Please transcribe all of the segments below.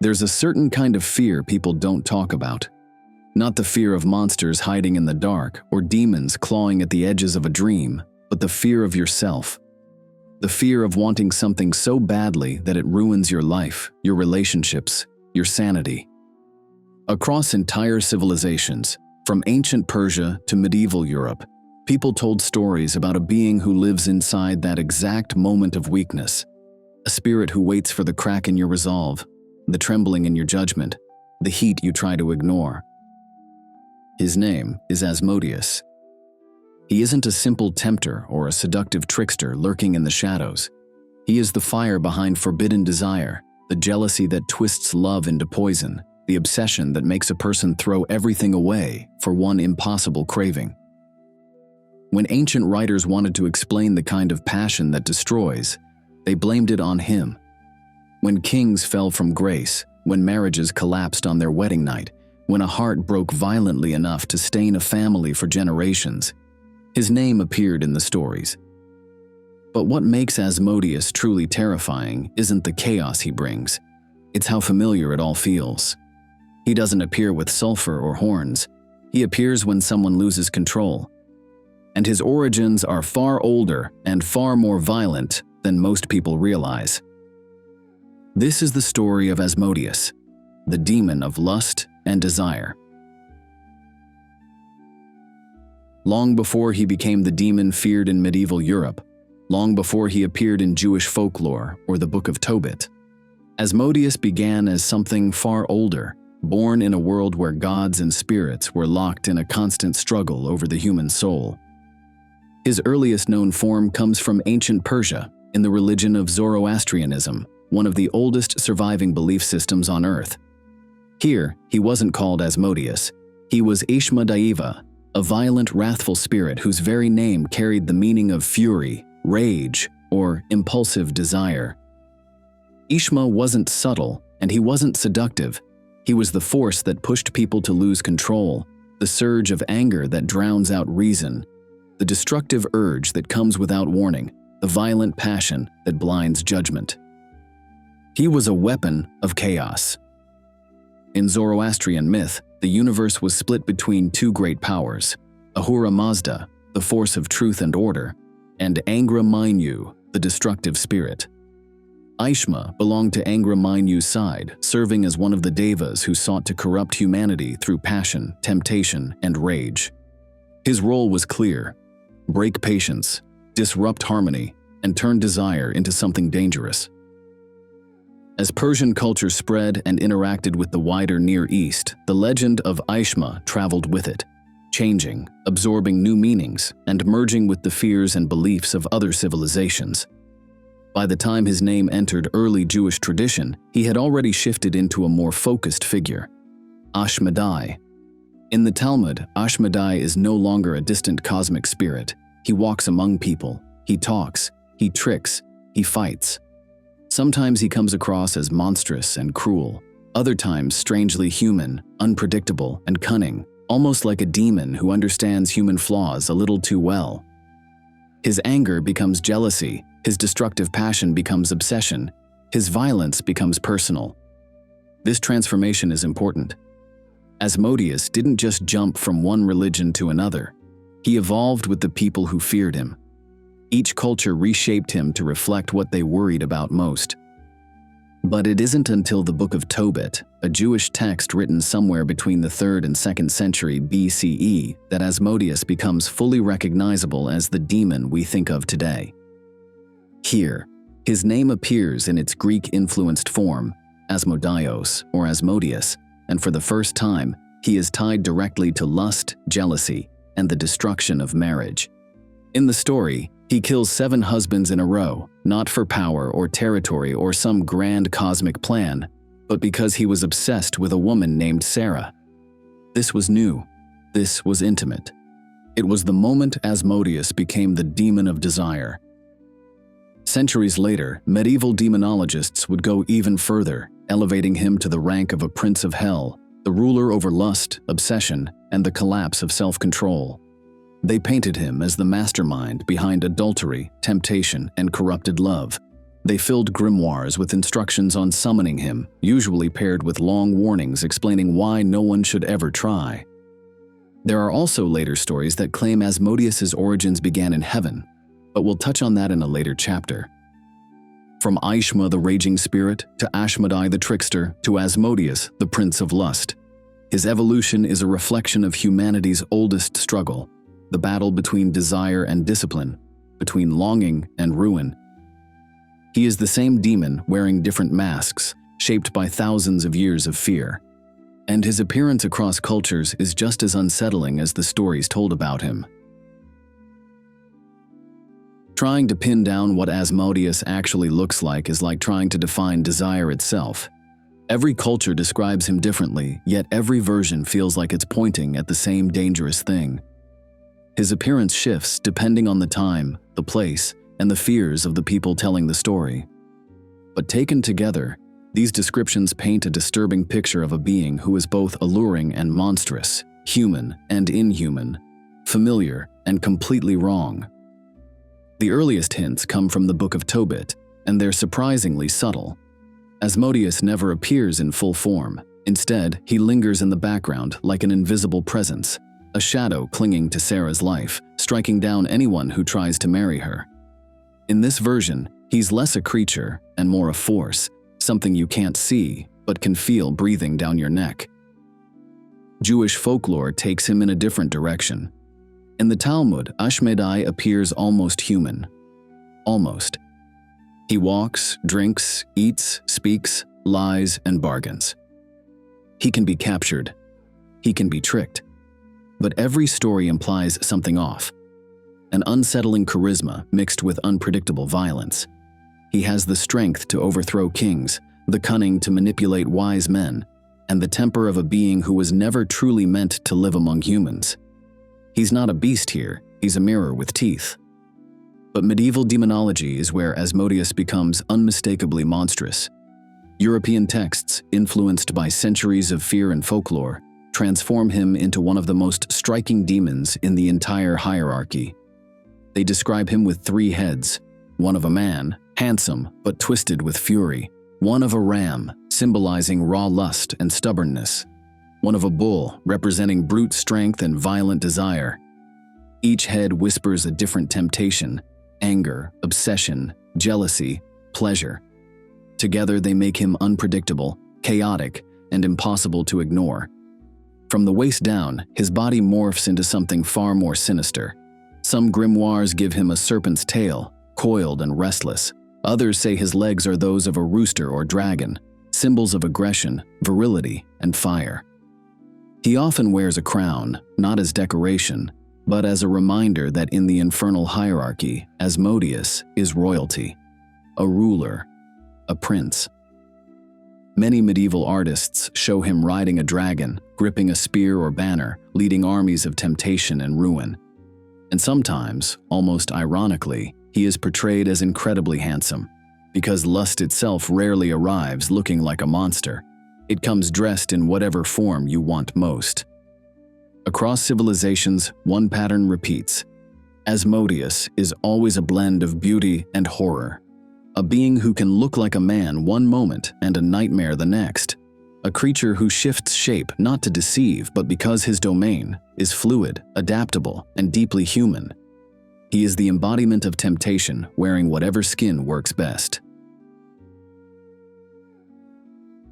There's a certain kind of fear people don't talk about. Not the fear of monsters hiding in the dark or demons clawing at the edges of a dream, but the fear of yourself. The fear of wanting something so badly that it ruins your life, your relationships, your sanity. Across entire civilizations, from ancient Persia to medieval Europe, people told stories about a being who lives inside that exact moment of weakness, a spirit who waits for the crack in your resolve, the trembling in your judgment, the heat you try to ignore. His name is Asmodeus. He isn't a simple tempter or a seductive trickster lurking in the shadows. He is the fire behind forbidden desire, the jealousy that twists love into poison, the obsession that makes a person throw everything away for one impossible craving. When ancient writers wanted to explain the kind of passion that destroys, they blamed it on him. When kings fell from grace, when marriages collapsed on their wedding night, when a heart broke violently enough to stain a family for generations, his name appeared in the stories. But what makes Asmodeus truly terrifying isn't the chaos he brings, it's how familiar it all feels. He doesn't appear with sulfur or horns, he appears when someone loses control. And his origins are far older and far more violent than most people realize. This is the story of Asmodeus, the demon of lust and desire. Long before he became the demon feared in medieval Europe, long before he appeared in Jewish folklore or the Book of Tobit, Asmodeus began as something far older, born in a world where gods and spirits were locked in a constant struggle over the human soul. His earliest known form comes from ancient Persia, in the religion of Zoroastrianism, one of the oldest surviving belief systems on Earth. Here, he wasn't called Asmodeus. He was Ashmodaiva, a violent, wrathful spirit whose very name carried the meaning of fury, rage, or impulsive desire. Ishma wasn't subtle, and he wasn't seductive. He was the force that pushed people to lose control, the surge of anger that drowns out reason, the destructive urge that comes without warning, the violent passion that blinds judgment. He was a weapon of chaos. In Zoroastrian myth, the universe was split between two great powers, Ahura Mazda, the force of truth and order, and Angra Mainyu, the destructive spirit. Ishma belonged to Angra Mainyu's side, serving as one of the devas who sought to corrupt humanity through passion, temptation, and rage. His role was clear: break patience, disrupt harmony, and turn desire into something dangerous. As Persian culture spread and interacted with the wider Near East, the legend of Ishma traveled with it, changing, absorbing new meanings, and merging with the fears and beliefs of other civilizations. By the time his name entered early Jewish tradition, he had already shifted into a more focused figure, Ashmedai. In the Talmud, Ashmedai is no longer a distant cosmic spirit. He walks among people, he talks, he tricks, he fights. Sometimes he comes across as monstrous and cruel, other times strangely human, unpredictable, and cunning, almost like a demon who understands human flaws a little too well. His anger becomes jealousy, his destructive passion becomes obsession, his violence becomes personal. This transformation is important. Asmodeus didn't just jump from one religion to another. He evolved with the people who feared him. Each culture reshaped him to reflect what they worried about most. But it isn't until the Book of Tobit, a Jewish text written somewhere between the 3rd and 2nd century BCE, that Asmodeus becomes fully recognizable as the demon we think of today. Here, his name appears in its Greek-influenced form, Asmodaios or Asmodeus, and for the first time, he is tied directly to lust, jealousy, and the destruction of marriage. In the story, he kills 7 husbands in a row, not for power or territory or some grand cosmic plan, but because he was obsessed with a woman named Sarah. This was new. This was intimate. It was the moment Asmodeus became the demon of desire. Centuries later, medieval demonologists would go even further, elevating him to the rank of a prince of hell, the ruler over lust, obsession, and the collapse of self-control. They painted him as the mastermind behind adultery, temptation, and corrupted love, They filled grimoires with instructions on summoning him, usually paired with long warnings explaining why no one should ever try. There are also later stories that claim Asmodeus's origins began in heaven, but we'll touch on that in a later chapter. From Aishma the raging spirit, to Ashmedai the trickster, to Asmodeus, the prince of lust, his evolution is a reflection of humanity's oldest struggle, the battle between desire and discipline, between longing and ruin. He is the same demon wearing different masks, shaped by thousands of years of fear. And his appearance across cultures is just as unsettling as the stories told about him. Trying to pin down what Asmodeus actually looks like is like trying to define desire itself. Every culture describes him differently, yet every version feels like it's pointing at the same dangerous thing. His appearance shifts depending on the time, the place, and the fears of the people telling the story. But taken together, these descriptions paint a disturbing picture of a being who is both alluring and monstrous, human and inhuman, familiar and completely wrong. The earliest hints come from the Book of Tobit, and they're surprisingly subtle. Asmodeus never appears in full form. Instead, he lingers in the background like an invisible presence, a shadow clinging to Sarah's life, striking down anyone who tries to marry her. In this version, he's less a creature and more a force, something you can't see but can feel breathing down your neck. Jewish folklore takes him in a different direction. In the Talmud, Ashmedai appears almost human. Almost. He walks, drinks, eats, speaks, lies, and bargains. He can be captured. He can be tricked. But every story implies something off. An unsettling charisma mixed with unpredictable violence. He has the strength to overthrow kings, the cunning to manipulate wise men, and the temper of a being who was never truly meant to live among humans. He's not a beast here, he's a mirror with teeth. But medieval demonology is where Asmodeus becomes unmistakably monstrous. European texts, influenced by centuries of fear and folklore, transform him into one of the most striking demons in the entire hierarchy. They describe him with 3 heads, one of a man, handsome but twisted with fury, one of a ram, symbolizing raw lust and stubbornness, one of a bull, representing brute strength and violent desire. Each head whispers a different temptation: anger, obsession, jealousy, pleasure. Together they make him unpredictable, chaotic, and impossible to ignore. From the waist down, his body morphs into something far more sinister. Some grimoires give him a serpent's tail, coiled and restless. Others say his legs are those of a rooster or dragon, symbols of aggression, virility, and fire. He often wears a crown, not as decoration, but as a reminder that in the infernal hierarchy, Asmodeus is royalty, a ruler, a prince. Many medieval artists show him riding a dragon, gripping a spear or banner, leading armies of temptation and ruin. And sometimes, almost ironically, he is portrayed as incredibly handsome, because lust itself rarely arrives looking like a monster. It comes dressed in whatever form you want most. Across civilizations, one pattern repeats. Asmodeus is always a blend of beauty and horror. A being who can look like a man one moment and a nightmare the next. A creature who shifts shape not to deceive, but because his domain is fluid, adaptable, and deeply human. He is the embodiment of temptation, wearing whatever skin works best.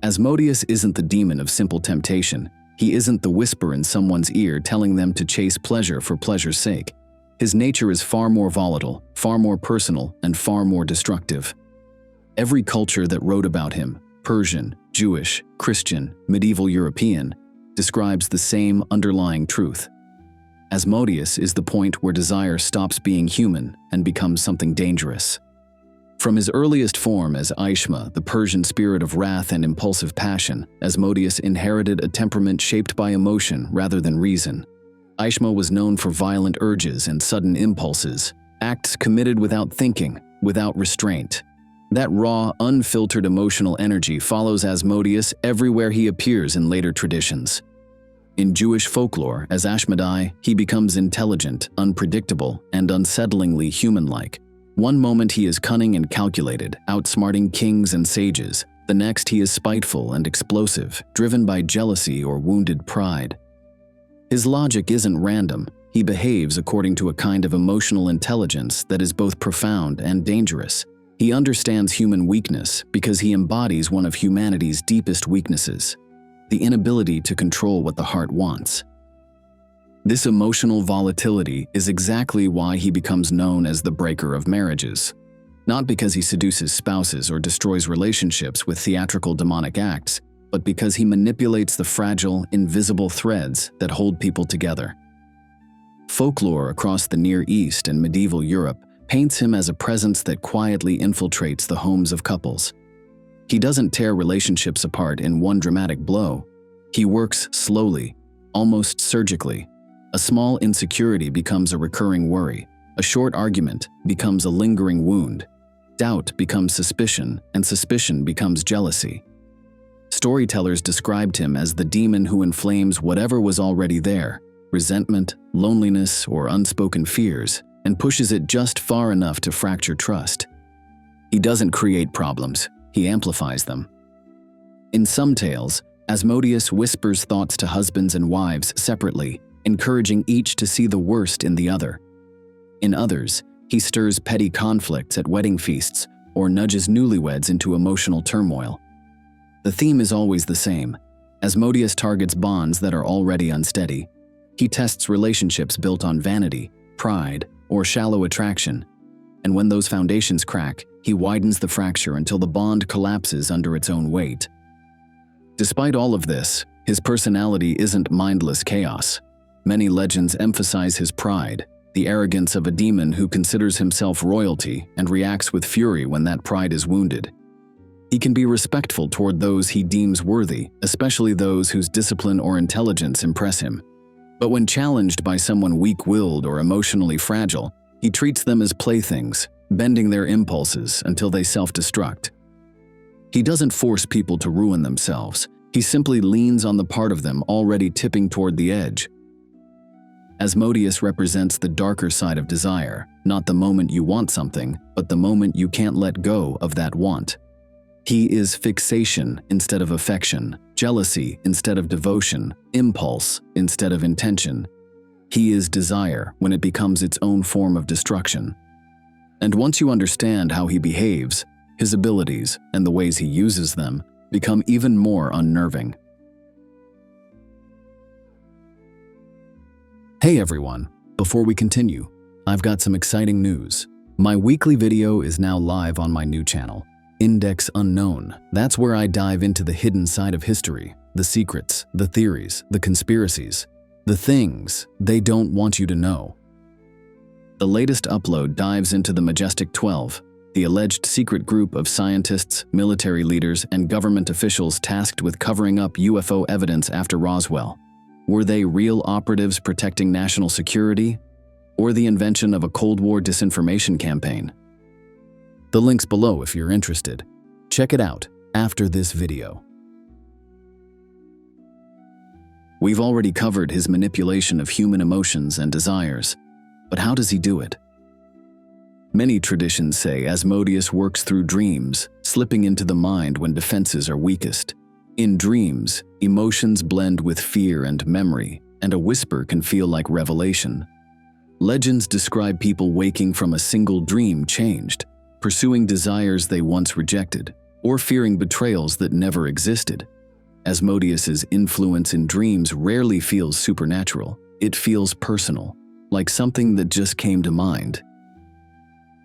Asmodeus isn't the demon of simple temptation. He isn't the whisper in someone's ear telling them to chase pleasure for pleasure's sake. His nature is far more volatile, far more personal, and far more destructive. Every culture that wrote about him, Persian, Jewish, Christian, medieval European, describes the same underlying truth. Asmodeus is the point where desire stops being human and becomes something dangerous. From his earliest form as Aishma, the Persian spirit of wrath and impulsive passion, Asmodeus inherited a temperament shaped by emotion rather than reason. Aishma was known for violent urges and sudden impulses, acts committed without thinking, without restraint. That raw, unfiltered emotional energy follows Asmodeus everywhere he appears in later traditions. In Jewish folklore, as Ashmedai, he becomes intelligent, unpredictable, and unsettlingly human-like. One moment he is cunning and calculated, outsmarting kings and sages. The next he is spiteful and explosive, driven by jealousy or wounded pride. His logic isn't random. He behaves according to a kind of emotional intelligence that is both profound and dangerous. He understands human weakness because he embodies one of humanity's deepest weaknesses: the inability to control what the heart wants. This emotional volatility is exactly why he becomes known as the breaker of marriages. Not because he seduces spouses or destroys relationships with theatrical demonic acts, but because he manipulates the fragile, invisible threads that hold people together. Folklore across the Near East and medieval Europe paints him as a presence that quietly infiltrates the homes of couples. He doesn't tear relationships apart in one dramatic blow. He works slowly, almost surgically. A small insecurity becomes a recurring worry. A short argument becomes a lingering wound. Doubt becomes suspicion, and suspicion becomes jealousy. Storytellers described him as the demon who inflames whatever was already there: resentment, loneliness, or unspoken fears, and pushes it just far enough to fracture trust. He doesn't create problems, he amplifies them. In some tales, Asmodeus whispers thoughts to husbands and wives separately, encouraging each to see the worst in the other. In others, he stirs petty conflicts at wedding feasts or nudges newlyweds into emotional turmoil. The theme is always the same. Asmodeus targets bonds that are already unsteady. He tests relationships built on vanity, pride, or shallow attraction. And when those foundations crack, he widens the fracture until the bond collapses under its own weight. Despite all of this, his personality isn't mindless chaos. Many legends emphasize his pride, the arrogance of a demon who considers himself royalty and reacts with fury when that pride is wounded. He can be respectful toward those he deems worthy, especially those whose discipline or intelligence impress him. But when challenged by someone weak-willed or emotionally fragile, he treats them as playthings, bending their impulses until they self-destruct. He doesn't force people to ruin themselves. He simply leans on the part of them already tipping toward the edge. Asmodeus represents the darker side of desire, not the moment you want something, but the moment you can't let go of that want. He is fixation instead of affection, jealousy instead of devotion, impulse instead of intention. He is desire when it becomes its own form of destruction. And once you understand how he behaves, his abilities and the ways he uses them become even more unnerving. Hey everyone, before we continue, I've got some exciting news. My weekly video is now live on my new channel, Index Unknown. That's where I dive into the hidden side of history, the secrets, the theories, the conspiracies, the things they don't want you to know. The latest upload dives into the Majestic 12, the alleged secret group of scientists, military leaders, and government officials tasked with covering up UFO evidence after Roswell. Were they real operatives protecting national security, or the invention of a Cold War disinformation campaign? The link's below if you're interested. Check it out after this video. We've already covered his manipulation of human emotions and desires, but how does he do it? Many traditions say Asmodeus works through dreams, slipping into the mind when defenses are weakest. In dreams, emotions blend with fear and memory, and a whisper can feel like revelation. Legends describe people waking from a single dream changed, pursuing desires they once rejected, or fearing betrayals that never existed. Asmodeus's influence in dreams rarely feels supernatural. It feels personal, like something that just came to mind.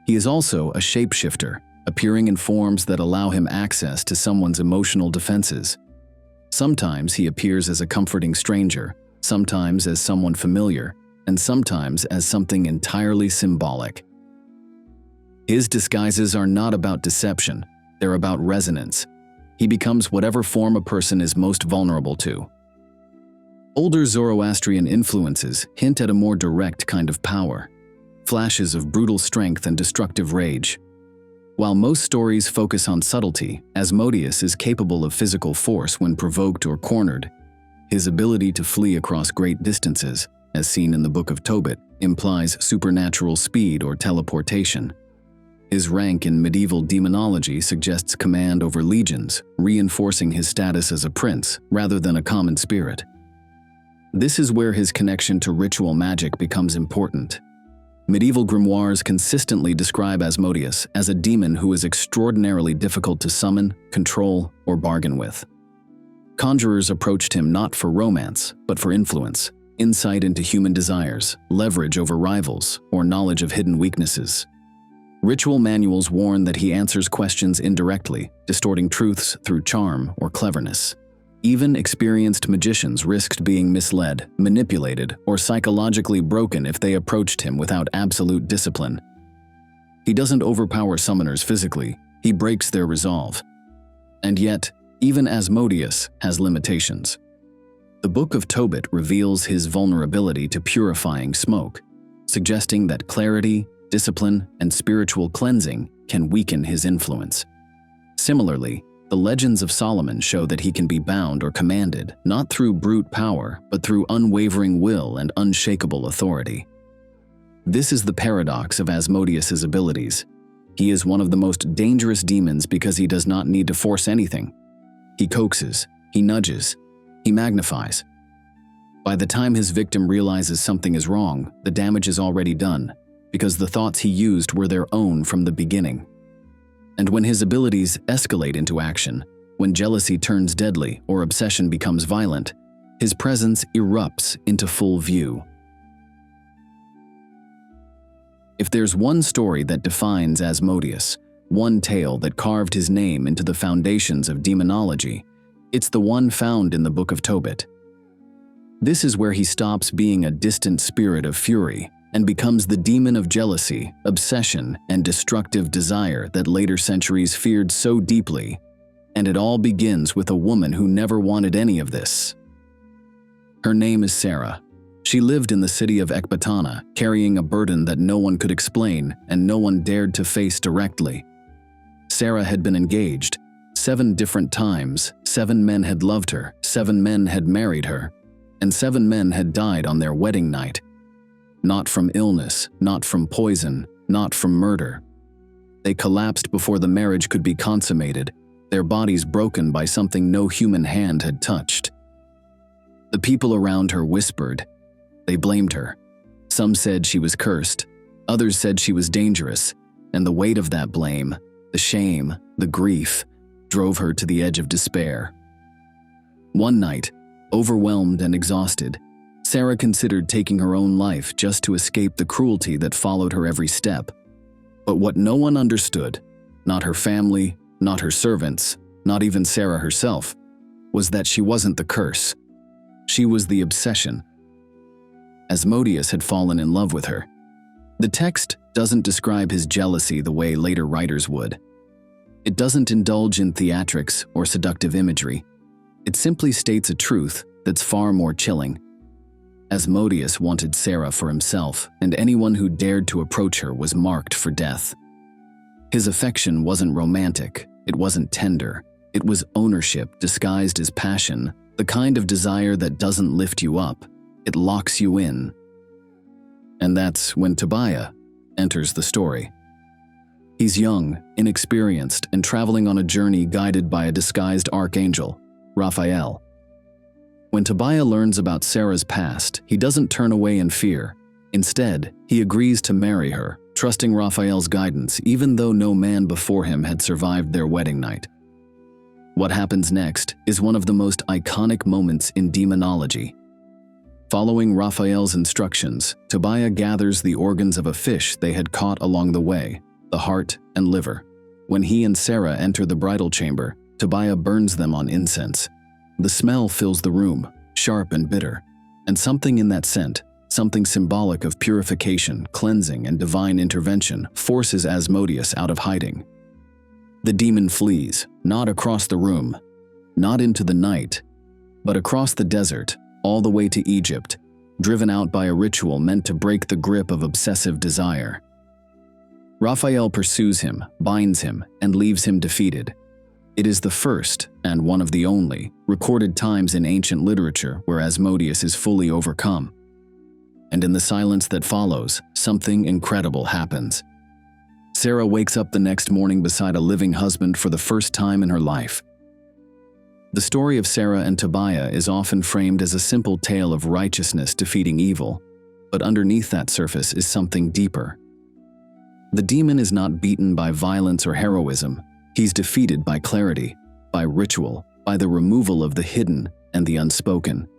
He is also a shapeshifter, appearing in forms that allow him access to someone's emotional defenses. Sometimes he appears as a comforting stranger, sometimes as someone familiar, and sometimes as something entirely symbolic. His disguises are not about deception, they're about resonance. He becomes whatever form a person is most vulnerable to. Older Zoroastrian influences hint at a more direct kind of power, flashes of brutal strength and destructive rage. While most stories focus on subtlety, Asmodeus is capable of physical force when provoked or cornered. His ability to flee across great distances, as seen in the Book of Tobit, implies supernatural speed or teleportation. His rank in medieval demonology suggests command over legions, reinforcing his status as a prince rather than a common spirit. This is where his connection to ritual magic becomes important. Medieval grimoires consistently describe Asmodeus as a demon who is extraordinarily difficult to summon, control, or bargain with. Conjurers approached him not for romance, but for influence, insight into human desires, leverage over rivals, or knowledge of hidden weaknesses. Ritual manuals warn that he answers questions indirectly, distorting truths through charm or cleverness. Even experienced magicians risked being misled, manipulated, or psychologically broken if they approached him without absolute discipline. He doesn't overpower summoners physically, he breaks their resolve. And yet, even Asmodeus has limitations. The Book of Tobit reveals his vulnerability to purifying smoke, suggesting that clarity, discipline, and spiritual cleansing can weaken his influence. Similarly, the legends of Solomon show that he can be bound or commanded, not through brute power, but through unwavering will and unshakable authority. This is the paradox of Asmodeus's abilities. He is one of the most dangerous demons because he does not need to force anything. He coaxes, he nudges, he magnifies. By the time his victim realizes something is wrong, the damage is already done, because the thoughts he used were their own from the beginning. And when his abilities escalate into action, when jealousy turns deadly or obsession becomes violent, his presence erupts into full view. If there's one story that defines Asmodeus, one tale that carved his name into the foundations of demonology, it's the one found in the Book of Tobit. This is where he stops being a distant spirit of fury and becomes the demon of jealousy, obsession, and destructive desire that later centuries feared so deeply. And it all begins with a woman who never wanted any of this. Her name is Sarah. She lived in the city of Ecbatana, carrying a burden that no one could explain and no one dared to face directly. Sarah had been engaged 7 different times, 7 men had loved her, 7 men had married her, and 7 men had died on their wedding night. Not from illness, not from poison, not from murder. They collapsed before the marriage could be consummated, their bodies broken by something no human hand had touched. The people around her whispered. They blamed her. Some said she was cursed, others said she was dangerous, and the weight of that blame, the shame, the grief, drove her to the edge of despair. One night, overwhelmed and exhausted, Sarah considered taking her own life just to escape the cruelty that followed her every step. But what no one understood, not her family, not her servants, not even Sarah herself, was that she wasn't the curse. She was the obsession. Asmodeus had fallen in love with her. The text doesn't describe his jealousy the way later writers would. It doesn't indulge in theatrics or seductive imagery. It simply states a truth that's far more chilling. Asmodeus wanted Sarah for himself, and anyone who dared to approach her was marked for death. His affection wasn't romantic, it wasn't tender. It was ownership disguised as passion, the kind of desire that doesn't lift you up, it locks you in. And that's when Tobiah enters the story. He's young, inexperienced, and traveling on a journey guided by a disguised archangel, Raphael. When Tobiah learns about Sarah's past, he doesn't turn away in fear. Instead, he agrees to marry her, trusting Raphael's guidance even though no man before him had survived their wedding night. What happens next is one of the most iconic moments in demonology. Following Raphael's instructions, Tobiah gathers the organs of a fish they had caught along the way, the heart and liver. When he and Sarah enter the bridal chamber, Tobiah burns them on incense. The smell fills the room, sharp and bitter, and something in that scent, something symbolic of purification, cleansing, and divine intervention, forces Asmodeus out of hiding. The demon flees, not across the room, not into the night, but across the desert, all the way to Egypt, driven out by a ritual meant to break the grip of obsessive desire. Raphael pursues him, binds him, and leaves him defeated. It is the first, and one of the only, recorded times in ancient literature where Asmodeus is fully overcome. And in the silence that follows, something incredible happens. Sarah wakes up the next morning beside a living husband for the first time in her life. The story of Sarah and Tobiah is often framed as a simple tale of righteousness defeating evil, but underneath that surface is something deeper. The demon is not beaten by violence or heroism. He's defeated by clarity, by ritual, by the removal of the hidden and the unspoken.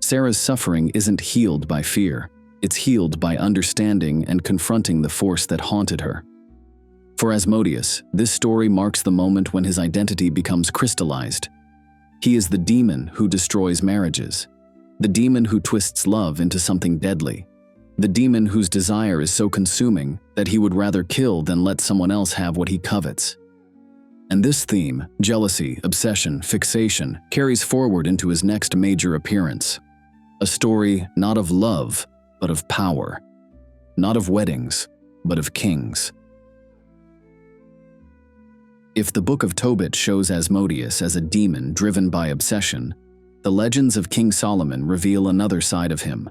Sarah's suffering isn't healed by fear. It's healed by understanding and confronting the force that haunted her. For Asmodeus, this story marks the moment when his identity becomes crystallized. He is the demon who destroys marriages, the demon who twists love into something deadly, the demon whose desire is so consuming that he would rather kill than let someone else have what he covets. And this theme, jealousy, obsession, fixation, carries forward into his next major appearance. A story not of love, but of power. Not of weddings, but of kings. If the Book of Tobit shows Asmodeus as a demon driven by obsession, the legends of King Solomon reveal another side of him,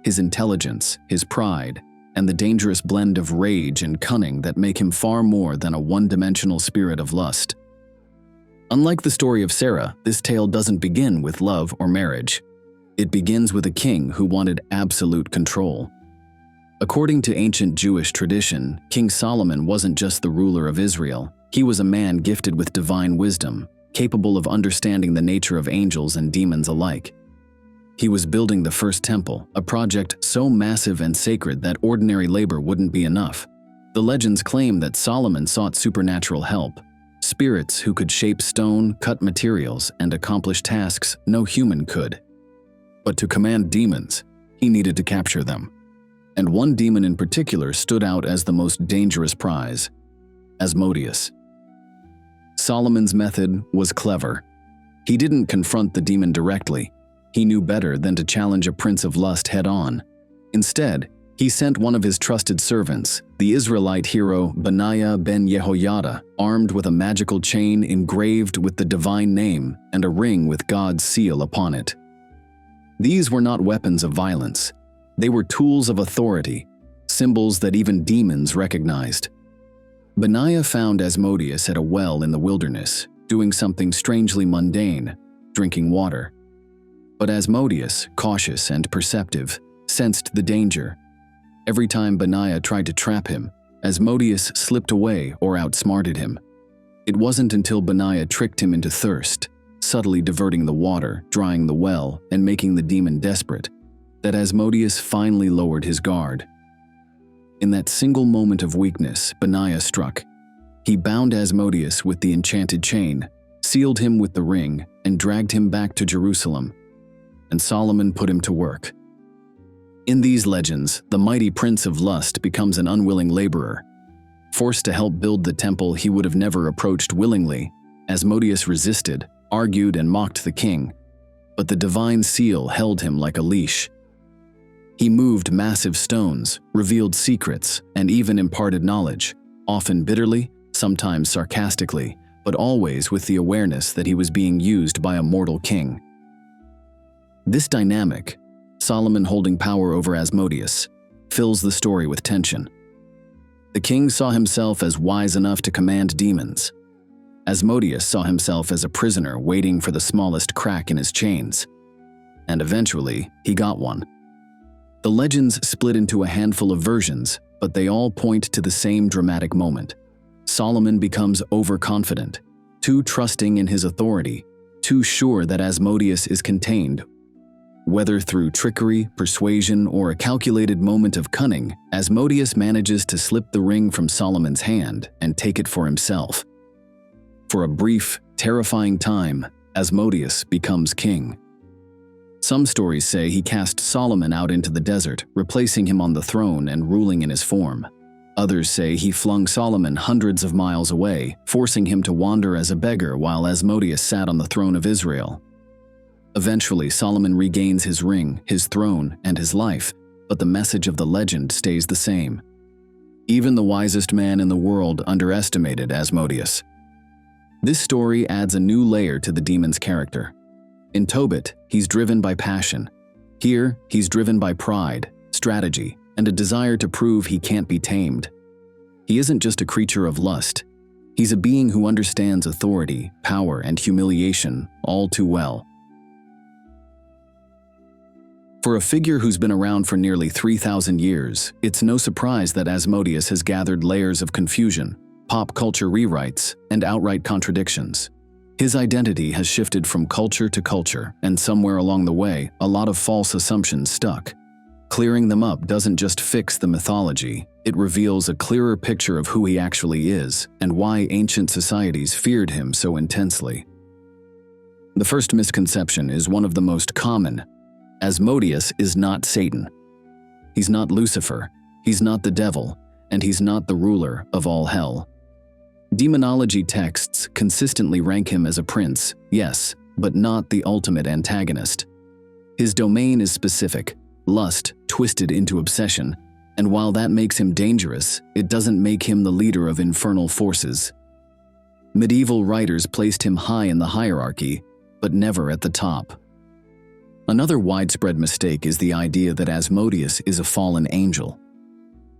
his intelligence, his pride, and the dangerous blend of rage and cunning that make him far more than a one-dimensional spirit of lust. Unlike the story of Sarah, this tale doesn't begin with love or marriage. It begins with a king who wanted absolute control. According to ancient Jewish tradition, King Solomon wasn't just the ruler of Israel. He was a man gifted with divine wisdom, capable of understanding the nature of angels and demons alike. He was building the first temple, a project so massive and sacred that ordinary labor wouldn't be enough. The legends claim that Solomon sought supernatural help, spirits who could shape stone, cut materials, and accomplish tasks no human could. But to command demons, he needed to capture them. And one demon in particular stood out as the most dangerous prize: Asmodeus. Solomon's method was clever. He didn't confront the demon directly. He knew better than to challenge a prince of lust head-on. Instead, he sent one of his trusted servants, the Israelite hero Benaiah ben Jehoiada, armed with a magical chain engraved with the divine name and a ring with God's seal upon it. These were not weapons of violence. They were tools of authority, symbols that even demons recognized. Benaiah found Asmodeus at a well in the wilderness, doing something strangely mundane, drinking water. But Asmodeus, cautious and perceptive, sensed the danger. Every time Benaiah tried to trap him, Asmodeus slipped away or outsmarted him. It wasn't until Benaiah tricked him into thirst, subtly diverting the water, drying the well, and making the demon desperate, that Asmodeus finally lowered his guard. In that single moment of weakness, Benaiah struck. He bound Asmodeus with the enchanted chain, sealed him with the ring, and dragged him back to Jerusalem. And Solomon put him to work. In these legends, the mighty prince of lust becomes an unwilling laborer. Forced to help build the temple he would have never approached willingly, Asmodeus resisted, argued, and mocked the king. But the divine seal held him like a leash. He moved massive stones, revealed secrets, and even imparted knowledge, often bitterly, sometimes sarcastically, but always with the awareness that he was being used by a mortal king. This dynamic, Solomon holding power over Asmodeus, fills the story with tension. The king saw himself as wise enough to command demons. Asmodeus saw himself as a prisoner waiting for the smallest crack in his chains. And eventually, he got one. The legends split into a handful of versions, but they all point to the same dramatic moment. Solomon becomes overconfident, too trusting in his authority, too sure that Asmodeus is contained. Whether through trickery, persuasion, or a calculated moment of cunning, Asmodeus manages to slip the ring from Solomon's hand and take it for himself. For a brief, terrifying time, Asmodeus becomes king. Some stories say he cast Solomon out into the desert, replacing him on the throne and ruling in his form. Others say he flung Solomon hundreds of miles away, forcing him to wander as a beggar while Asmodeus sat on the throne of Israel. Eventually, Solomon regains his ring, his throne, and his life, but the message of the legend stays the same. Even the wisest man in the world underestimated Asmodeus. This story adds a new layer to the demon's character. In Tobit, he's driven by passion. Here, he's driven by pride, strategy, and a desire to prove he can't be tamed. He isn't just a creature of lust. He's a being who understands authority, power, and humiliation all too well. For a figure who's been around for nearly 3,000 years, it's no surprise that Asmodeus has gathered layers of confusion, pop culture rewrites, and outright contradictions. His identity has shifted from culture to culture, and somewhere along the way, a lot of false assumptions stuck. Clearing them up doesn't just fix the mythology, it reveals a clearer picture of who he actually is and why ancient societies feared him so intensely. The first misconception is one of the most common. Asmodeus is not Satan. He's not Lucifer, he's not the devil, and he's not the ruler of all hell. Demonology texts consistently rank him as a prince, yes, but not the ultimate antagonist. His domain is specific, lust twisted into obsession, and while that makes him dangerous, it doesn't make him the leader of infernal forces. Medieval writers placed him high in the hierarchy, but never at the top. Another widespread mistake is the idea that Asmodeus is a fallen angel.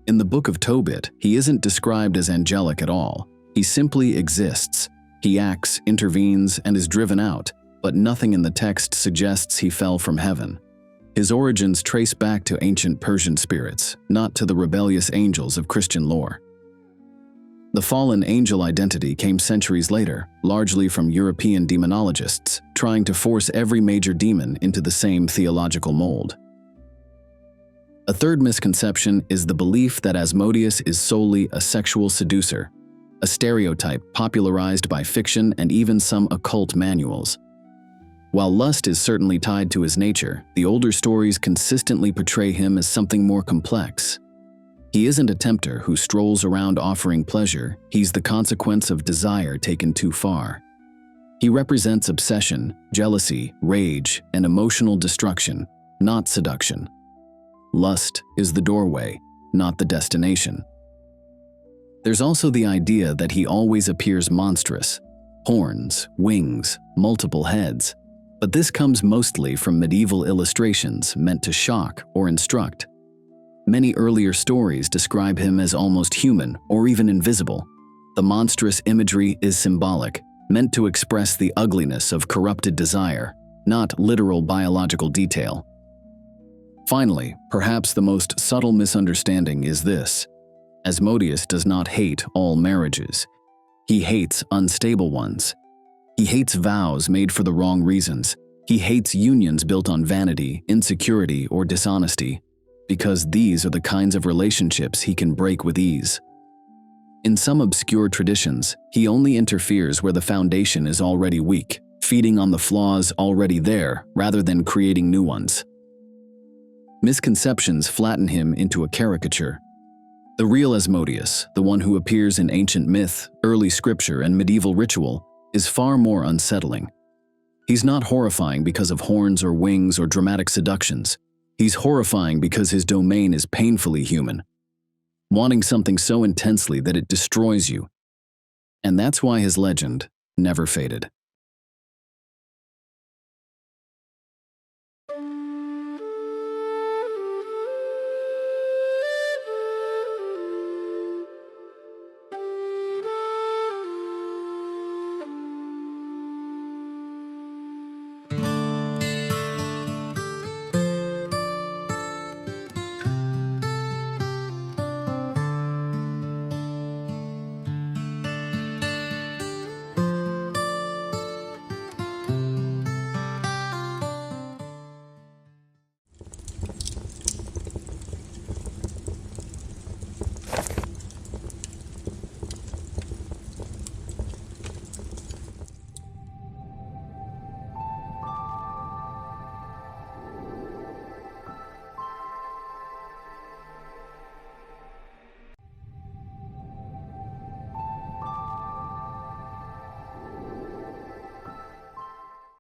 In the Book of Tobit, he isn't described as angelic at all. He simply exists. He acts, intervenes, and is driven out, but nothing in the text suggests he fell from heaven. His origins trace back to ancient Persian spirits, not to the rebellious angels of Christian lore. The fallen angel identity came centuries later, largely from European demonologists, trying to force every major demon into the same theological mold. A third misconception is the belief that Asmodeus is solely a sexual seducer, a stereotype popularized by fiction and even some occult manuals. While lust is certainly tied to his nature, the older stories consistently portray him as something more complex. He isn't a tempter who strolls around offering pleasure, he's the consequence of desire taken too far. He represents obsession, jealousy, rage, and emotional destruction, not seduction. Lust is the doorway, not the destination. There's also the idea that he always appears monstrous, horns, wings, multiple heads, but this comes mostly from medieval illustrations meant to shock or instruct. Many earlier stories describe him as almost human or even invisible. The monstrous imagery is symbolic, meant to express the ugliness of corrupted desire, not literal biological detail. Finally, perhaps the most subtle misunderstanding is this. Asmodeus does not hate all marriages. He hates unstable ones. He hates vows made for the wrong reasons. He hates unions built on vanity, insecurity, or dishonesty, because these are the kinds of relationships he can break with ease. In some obscure traditions, he only interferes where the foundation is already weak, feeding on the flaws already there rather than creating new ones. Misconceptions flatten him into a caricature. The real Asmodeus, the one who appears in ancient myth, early scripture, and medieval ritual, is far more unsettling. He's not horrifying because of horns or wings or dramatic seductions. He's horrifying because his domain is painfully human, wanting something so intensely that it destroys you. And that's why his legend never faded.